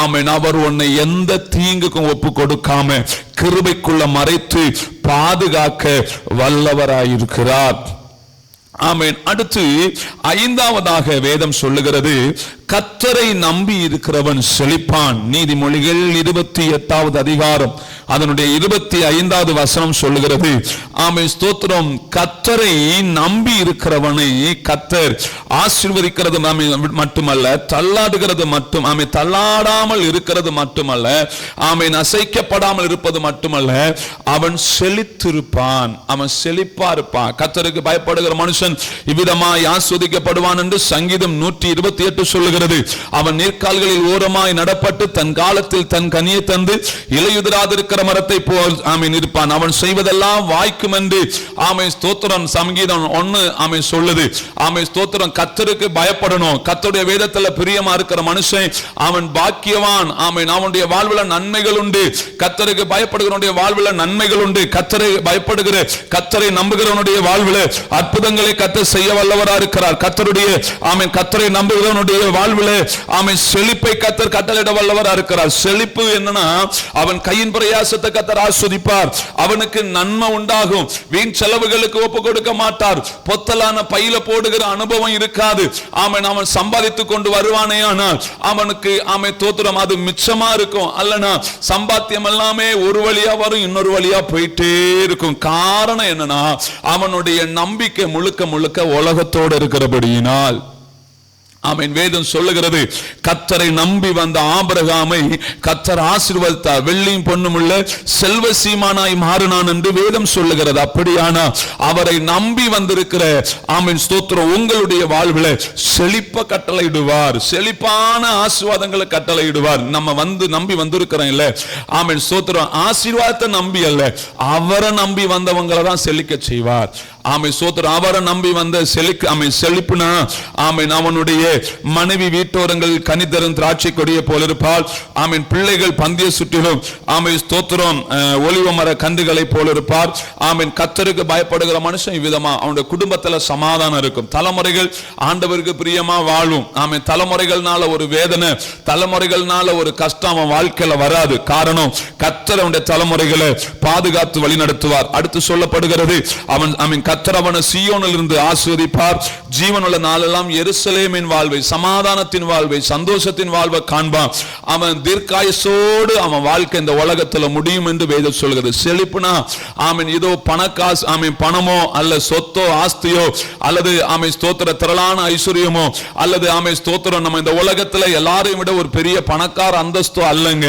S1: ஆமென் அவர் உன்னை எந்த தீங்குக்கும் ஒப்பு கொடுக்காம கிருபைக்குள்ள மறைத்து பாதுகாக்க வல்லவராயிருக்கிறார். ஆமென். அடுத்து ஐந்தாவதாக வேதம் சொல்லுகிறது, கர்த்தரை நம்பி இருக்கிறவன் செழிப்பான். நீதிமொழிகள் 28வது அதிகாரம் அதனுடைய 25வது வசனம் சொல்லுகிறது, ஆமென் ஸ்தோத்திரம், கர்த்தரை நம்பி இருக்கிறவனை கர்த்தர் ஆசீர்வதிக்கிறது மட்டுமல்ல, தள்ளாடுகிறது மட்டும் ஆமென் தள்ளாடாமல் இருக்கிறது மட்டுமல்ல, ஆமென் அசைக்கப்படாமல் இருப்பது மட்டுமல்ல, அவன் செழித்திருப்பான், அவன் செழிப்பா இருப்பான். கர்த்தருக்கு பயப்படுகிற மனுஷன் இவ்விதமாய் ஆஸ்வதிக்கப்படுவான் என்று சங்கீதம் 128 சொல்லுகிறது. அவன் நீர்க்கால்களில் ஓரமாய் நடப்பட்டு தன் காலத்தில் தன் கனியை தந்து இலையுதிராதிருக்கிற மரத்தை போல் ஆமென் இருப்பான். அவன் செய்வதெல்லாம் வாய்க்கும் என்று ஆமென் ஸ்தோத்திரம் சங்கீதம் 1 ஆமென் சொல்லுது. ஆமென் ஸ்தோத்திரம். கர்த்தருக்கு பயப்படணும். கர்த்தருடைய வேதத்துல பிரியமா இருக்கிற மனுஷன் அவன் பாக்கியவான். ஆமென். அவனுடைய வாழ்வுல நன்மைகள் உண்டு. கர்த்தருக்கு பயப்படுகிறவனுடைய வாழ்வுல நன்மைகள் உண்டு. கர்த்தரை பயப்படுகிற, கர்த்தரை நம்புகிறவனுடைய வாழ்வுல அற்புதங்களை கர்த்தர் செய்ய வல்லவரா இருக்கிறார். கர்த்தருடைய ஆமென் கர்த்தரை நம்புகிறவனுடைய வாழ்வு வாழ்விலே ஆமென் செழிப்பை கர்த்தர் கட்டளையிட வல்லவராக இருக்கிறார். செழிப்பு என்னன்னா அவன் கையின் பிரயாசத்தை கர்த்தர் ஆஸ்வதிப்பார், அவனுக்கு நன்மை உண்டாகும், வீண் செலவுகளுக்கு ஒப்பு கொடுக்க மாட்டார், பொத்தலான பையில போடுகிற அனுபவம் இருக்காது. ஆமென். அவன் சம்பாதித்துக் கொண்டு வருவானே ஆனால் அவனுக்கு ஆமென் தோத்திரம் அது மிச்சமா இருக்கும். அல்லனா சம்பாத்தியம் எல்லாமே ஒரு வழியா வரும், இன்னொரு வழியா போயிட்டே இருக்கும். காரணம் என்னன்னா அவனுடைய நம்பிக்கை முழுக்க முழுக்க உலகத்தோடு இருக்கிறபடியினால். ஆமென். வேதம் சொல்லுகிறது கர்த்தரை நம்பி வந்த ஆபிரகாமை கர்த்தர் ஆசீர்வதித்தார், வெள்ளியும் பொன்னும் உள்ள செல்வ சீமானாய் மாறினான் என்று வேதம் சொல்லுகிறது. அப்படியானா அவரை நம்பி வந்திருக்கிற ஆமென் ஸ்தோத்திரம் உங்களுடைய வாழ்வில் செழிப்ப கட்டளையிடுவார், செழிப்பான ஆசீர்வாதங்களை கட்டளையிடுவார். நம்ம நம்பி வந்திருக்கிறோம் இல்ல, ஆமென் ஸ்தோத்திரம் ஆசீர்வாதத்தை நம்பி அல்ல, அவரை நம்பி வந்தவங்களை தான் செழிக்க செய்வார். ஆமென் ஸ்தோத்திரம். அவரை நம்பி வந்த செழிப்புனா ஆமென் அவனுடைய மனைவி வீட்டோரங்கள் கனிதரும் திராட்சை கொடியை போல இருப்பாள். ஆமென். பிள்ளைகள் பந்திய சுற்றிலும் ஆமென் ஸ்தோத்திரம் ஒலிவ மர கன்றுகளை போல இருப்பார். ஆமென். கர்த்தருக்கு பயப்படுகிற மனுஷன் இவ்விதமா அவனுடைய குடும்பத்துல சமாதானம் இருக்கும். தலைமுறைகள் ஆண்டவருக்கு பிரியமா வாழும். ஆமென். தலைமுறைகள்னால ஒரு வேதனை, தலைமுறைகள்னால ஒரு கஷ்டம் அவன் வாழ்க்கையில வராது. காரணம் கர்த்தர் அவனுடைய தலைமுறைகளை பாதுகாத்து வழி நடத்துவார். அடுத்து சொல்லப்படுகிறது அவன் கர்த்தர் அவனை சீயோனில் இருந்து ஆசீர்வதிப்பார், ஜீவனுள்ள நாளெல்லாம் எருசலேமின் வாழ்வை, சமாதானத்தின் வாழ்வை, சந்தோஷத்தின் வாழ்வை காண்பான். அவன் தீர்க்காயுசோடு அவன் வாழ்க்கை இந்த உலகத்துல முடியும் என்று வேதம் சொல்கிறது. செழிப்புனா ஆமென் இதோ பணக்காசு, ஆமென் பணமோ அல்ல சொத்தோ ஆஸ்தியோ அல்லது ஆமென் ஸ்தோத்திர திரளான ஐஸ்வர்யமோ அல்லது ஆமென் ஸ்தோத்திரம் நம்ம இந்த உலகத்துல எல்லாரையும் விட ஒரு பெரிய பணக்கார அந்தஸ்தோ அல்லங்க.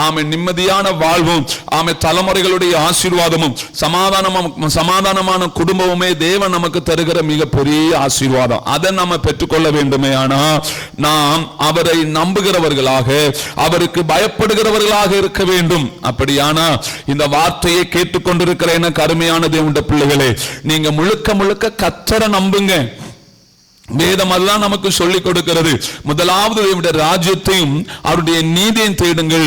S1: ஆமென். நிம்மதியான வாழ்வும் ஆமென் தலைமுறைகளுடைய ஆசீர்வாதமும் சமாதானமான குடும்பமே தேவன் நமக்கு தருகிற மிகப்பெரிய ஆசீர்வாதம். அதை நம்ம பெற்றுக்கொள்ள வேண்டுமே ஆனால் நாம் அவரை நம்புகிறவர்களாக, அவருக்கு பயப்படுகிறவர்களாக இருக்க வேண்டும். அப்படியானா இந்த வார்த்தையை கேட்டுக்கொண்டிருக்கிற எனக்கு அருமையான தேவனுடைய பிள்ளைகளே, நீங்க முழுக்க முழுக்க கர்த்தரை நம்புங்க. வேதம் அதுதான் நமக்கு சொல்லிக் கொடுக்கிறது. முதலாவது தேவனுடைய ராஜ்யத்தையும் அவருடைய நீதியையும் தேடுங்கள்,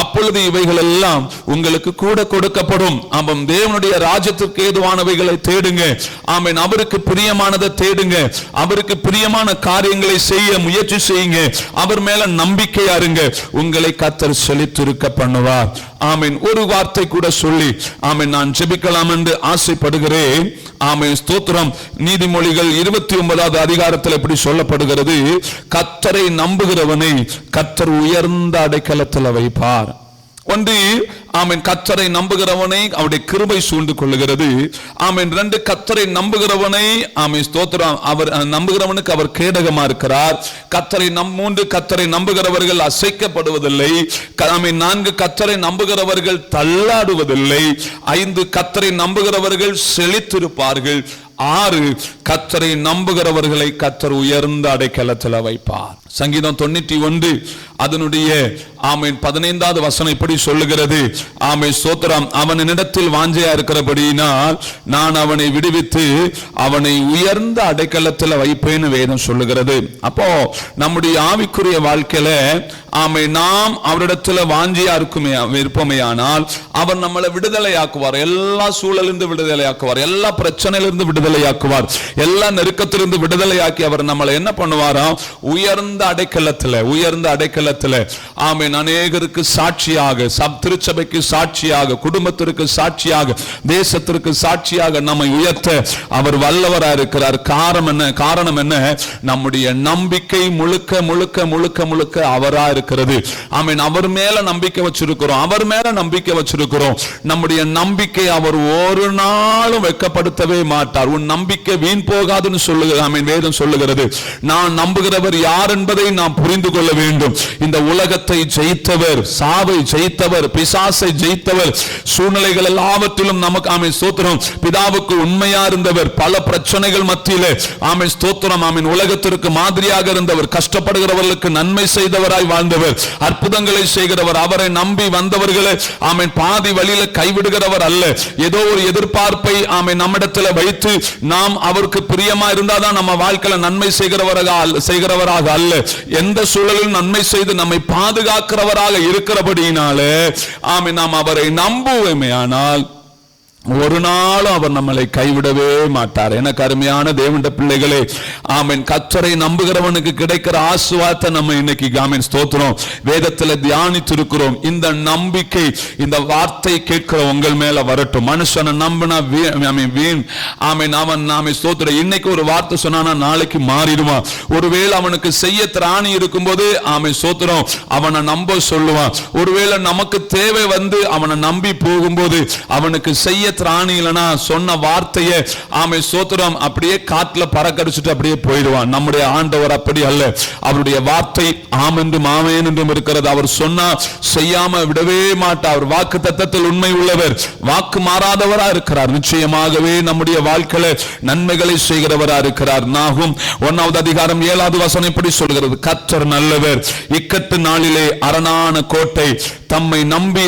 S1: அப்பொழுது இவைகள் எல்லாம் உங்களுக்கு கூட கொடுக்கப்படும். ஆமாம். தேவனுடைய ராஜ்யத்திற்கு ஏதுவானவைகளை தேடுங்க. ஆமென். அவருக்கு பிரியமானதை தேடுங்க, அவருக்கு பிரியமான காரியங்களை செய்ய முயற்சி செய்யுங்க, அவர் மேல நம்பிக்கையா இருங்க, உங்களை கர்த்தர் செழித்திருக்க பண்ணுவார். ஆமென். ஒரு வார்த்தை கூட சொல்லி ஆமென் நான் ஜெபிக்கலாம் என்று ஆசைப்படுகிறேன். ஆமென் ஸ்தோத்திரம். நீதிமொழிகள் 29வது அதிகாரத்தில் எப்படி சொல்லப்படுகிறது, கர்த்தரை நம்புகிறவனை கர்த்தர் உயர்ந்த அடைக்கலத்தில் வைப்பார். ஒன்று ஆமென் கர்த்தரை நம்புகிறவனை அவருடைய கிருபை சூழ்ந்து கொள்ளுகிறது. ஆமென். ரெண்டு கர்த்தரை நம்புகிறவனை ஆமென் ஸ்தோத்திரம் அவர் நம்புகிறவனுக்கு அவர் கேடகமா இருக்கிறார். மூன்று கர்த்தரை நம்புகிறவர்கள் அசைக்கப்படுவதில்லை. ஆமென். 4 கர்த்தரை நம்புகிறவர்கள் தள்ளாடுவதில்லை. 5 கர்த்தரை நம்புகிறவர்கள் செழித்திருப்பார்கள். 6 கர்த்தரை நம்புகிறவர்களை கர்த்தர் உயர்ந்த அடைக்கலத்தில் வைப்பார். சங்கீதம் 91 அதனுடைய ஆமென் 15வது வசனம் இப்படி சொல்லுகிறது. ஆமென் ஸ்தோத்திரம். அவனிடத்தில் வாஞ்சையா இருக்கிறபடியினால் நான் அவனை விடுவித்து அவனை உயர்ந்த அடைக்கலத்தில் வைப்பேன்னு வேதம் சொல்லுகிறது. அப்போ நம்முடைய ஆவிக்குரிய வாழ்க்கையில ஆமென் நாம் அவரிடத்தில் வாஞ்சியா இருப்போமேயானால் அவர் நம்மளை விடுதலையாக்குவார். எல்லா சூழலிருந்து விடுதலையாக்குவார், எல்லா பிரச்சனையிலிருந்து விடுதலையாக்குவார், எல்லா நெருக்கத்திலிருந்து விடுதலையாக்கி அவர் நம்மளை என்ன பண்ணுவாராம், உயர்ந்த அடைக்கலத்தில் ஆமென் அநேகருக்கு சாட்சியாக, திருச்சபைக்கு சாட்சியாக, குடும்பத்திற்கு சாட்சியாக, தேசத்திற்கு சாட்சியாக நம்மை உயர்த்த அவர் வல்லவராக இருக்கிறார். காரணம் என்ன? நம்முடைய நம்பிக்கை முழுக்க முழுக்க முழுக்க முழுக்க அவரா இருக்கிறது. ஆமென். அவர் மேல நம்பிக்கை வச்சிருக்கிறோம். நம்முடைய நம்பிக்கை அவர் ஒரு நாளும் வெட்கப்படுத்தவே மாட்டார். உன் நம்பிக்கை வீண் போகாதுன்னு சொல்லுகிறது. ஆமென். வேதம் சொல்லுகிறது. நான் நம்புகிறவர் யார் என்பதை நாம் புரிந்து கொள்ள வேண்டும். இந்த உலகத்தை ஜெயித்தவர், சாவை ஜெயித்தவர், பிசாசை ஜெயித்தவர், சூழ்நிலைகள் எல்லாவற்றிலும் நமக்கு ஆமென் ஸ்தோத்திரம் பிதாவுக்கு உண்மையா இருந்தவர், பல பிரச்சனைகள் மத்தியிலே ஆமென் ஸ்தோத்திரம் ஆமென் உலகத்திற்கு மாதிரியாக இருந்தவர், கஷ்டப்படுகிறவர்களுக்கு நன்மை செய்தவராய் வாழ்ந்தவர், அற்புதங்களை செய்கிறவர். அவரை நம்பி வந்தவர்களை ஆமென் பாதி வழியில கைவிடுகிறவர் அல்ல. ஏதோ ஒரு எதிர்பார்ப்பை ஆமென் நம்மிடத்தில் வைத்து நாம் அவருக்கு பிரியமா இருந்தாதான் நம்ம வாழ்க்கையில நன்மை செய்கிறவராக அல்ல, எந்த சூழலில் நன்மை செய்து நம்மை பாதுகாக்கிறவராக இருக்கிறபடியினாலே ஆமென் நாம் அவரை நம்புவோமே ஆனால் ஒரு நாளும் அவர் நம்மளை கைவிடவே மாட்டார். எனக்கு அருமையான தேவனுடைய பிள்ளைகளே, ஆமென். கர்த்தரை நம்புகிறவனுக்கு கிடைக்கிற ஆசீர்வாதத்தை நம்ம இன்னைக்கு ஆமென் ஸ்தோத்திரம் வேதத்துல தியானித்து இருக்கிறோம். இந்த நம்பிக்கை, இந்த வார்த்தை கேட்கிற உங்கள் மேல வரட்டும். மனுஷனை நம்பினா வீண். ஆமென். அவன் நாமே ஸ்தோத்திரம் இன்னைக்கு ஒரு வார்த்தை சொன்னானா நாளைக்கு மாறிடுவான். ஒருவேளை அவனுக்கு செய்ய திராணி இருக்கும்போது ஆமென் ஸ்தோத்திரம் அவனை நம்ப சொல்லுவான். ஒருவேளை நமக்கு தேவை வந்து அவனை நம்பி போகும்போது அவனுக்கு செய்ய திராணி இல்லனா சொன்ன வார்த்தையை ஆமென் ஸ்தோத்திரம் அப்படியே காட்டுல பறக்கடிச்சிட்டு அப்படியே போயிடுவான். நம்முடைய ஆண்டவர் அப்படி அல்ல. அவருடைய வார்த்தை ஆம் என்றும் ஆமென் என்றும் இருக்கிறது. அவர் சொன்னா செய்யாம விடவே மாட்டார். அவர் வாக்கு தத்தத்தில் உண்மை உள்ளவர், வாக்கு மாறாதவரா இருக்கிறார். நிச்சயமாகவே நம்முடைய வாழ்க்கையில நன்மைகளை செய்கிறவரா இருக்கிறார். நாகும் 1வது அதிகாரம் 7வது வசனம் இப்படி சொல்கிறது, கர்த்தர் நல்லவர், இக்கட்டு நாளிலே அரணான கோட்டை, தம்மை நம்பி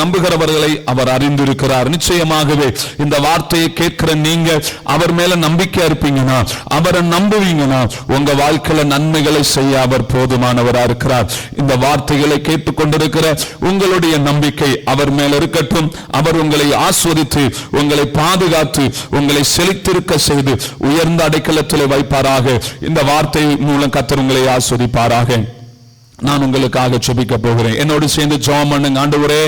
S1: நம்புகிறவர்களை அவர் அறிந்திருக்கிறார். நிச்சயமாகவே இந்த வார்த்தையை கேட்கிற நீங்க அவர் மேல நம்பிக்கை இருப்பீங்கன்னா, அவரை நம்புவீங்கன்னா உங்க வாழ்க்கையில நன்மைகளை செய்ய அவர் போதுமானவரா இருக்கிறார். இந்த வார்த்தைகளை கேட்டுக்கொண்டிருக்கிற உங்களுடைய நம்பிக்கை அவர் மேல இருக்கட்டும். அவர் உங்களை ஆஸ்வதித்து, உங்களை பாதுகாத்து, உங்களை செழித்திருக்க செய்து உயர்ந்த அடைக்கலத்திலே வைப்பாராக. இந்த வார்த்தை மூலம் கர்த்தர் உங்களை ஆஸ்வதிப்பாராக. நான் உங்களுக்காக ஜெபிக்க போகிறேன். என்னோடு சேர்ந்து ஜெபம் பண்ணுங்க. ஆண்டவரே,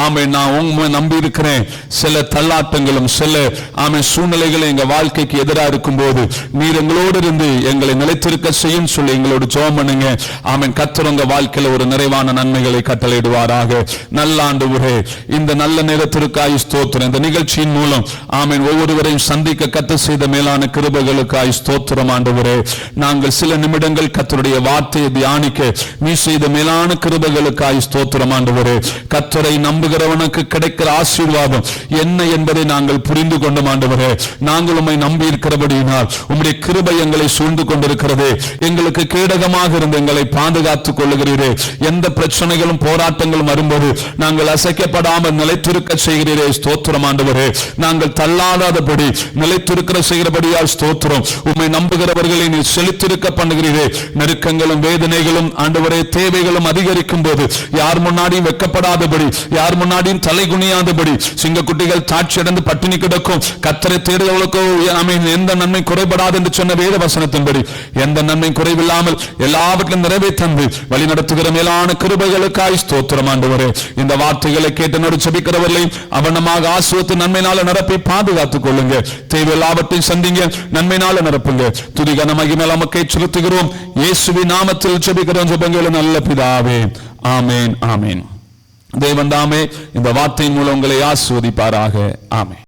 S1: ஆமென், நான் உம்மை நம்பி இருக்கிறேன். சில தள்ளாட்டங்களும் சில ஆமென் சூழ்நிலைகளும் எங்க வாழ்க்கைக்கு எதிராக இருக்கும்போது நீர் எங்களோடு இருந்து எங்களை நிலைத்திருக்க செய்யும் சொல்லி எங்களோடு ஜெபம் பண்ணுங்க. ஆமென். கர்த்தர் உங்க வாழ்க்கையில ஒரு நிறைவான நன்மைகளை கட்டளையிடுவாராக. நல்ல ஆண்டவரே, இந்த நல்ல நேரத்திற்காய் ஸ்தோத்திரம். இந்த நிகழ்ச்சியின் மூலம் ஆமென் ஒவ்வொருவரையும் சந்திக்க கர்த்தர் செய்த மேலான கிருபைகளுக்காய் ஸ்தோத்திரம். ஆண்டவரே, நாங்கள் சில நிமிடங்கள் கர்த்தருடைய வார்த்தையை தியானிக்க செய்த மேலான கிருபைகளுக்காய் ஸ்தோத்திரம். ஆண்டவரே, கர்த்தரை நம்புகிறவனுக்கு கிடைக்கிற ஆசீர்வாதம் என்ன என்பதை நாங்கள் புரிந்து கொண்டோம். ஆண்டவரே, நாங்கள் உம்மை நம்பி இருக்கிறபடியினால் உம்முடைய கிருபை எங்களை சூழ்ந்து கொண்டிருக்கிறது. எங்களுக்கு கேடகமாக இருந்து எங்களை பாதுகாத்துக் கொள்ளுகிறீரே. எந்த பிரச்சனைகளும் போராட்டங்களும் வரும்போது நாங்கள் அசைக்கப்படாமல் நிலைத்திருக்க செய்கிறீரே. ஸ்தோத்திரம். ஆண்டவரே, நாங்கள் தள்ளாடாதபடி நிலைத்திருக்கிற செய்கிறபடியால் ஸ்தோத்திரம். உம்மை நம்புகிறவர்களை நீ செழித்திருக்க பண்ணுகிறீரே. நெருக்கங்களும் வேதனைகளும் ஆண்டவரே தேவைகளும் அதிகரிக்கும் போது யார் முன்னாடியும் வெட்கப்படாதபடி, யார் முன்னாடியும் தலை குனியாதபடி, சிங்கக்குட்டிகள் தாட்சி அடைந்து பட்டினி கிடக்கும் கர்த்தரை தேடுகிறவர்களுக்கோ எந்த நன்மை குறைபடாது என்று சொன்ன வேத வசனத்தின்படி எந்த நன்மை குறைவில்லாமல் எல்லாவற்றிலும் நிறைவேற்றி வழி நடத்துகிற மேலான கிருபைகளுக்காய் ஸ்தோத்திரம். ஆண்டவரே, இந்த வார்த்தைகளை கேட்டு நடு ஜெபிக்கிறவர்களையும் அவனமாக ஆசீர்வதித்து நன்மையினால நிரப்பி பாதுகாத்துக் கொள்ளுங்க. தேவை எல்லாவற்றையும் சந்திங்க, நன்மையினால நிரப்புங்க. துதி கன மகிமை நமக்கே செலுத்துகிறோம். இயேசுவின் நாமத்தில் ஜெபிக்கிறோம். ஜெபங்கள் நல்ல பிதாவே, ஆமென், ஆமென். தேவன் தாமே இந்த வார்த்தையின் மூலம் உங்களை ஆசீர்வதிப்பாராக. ஆமென்.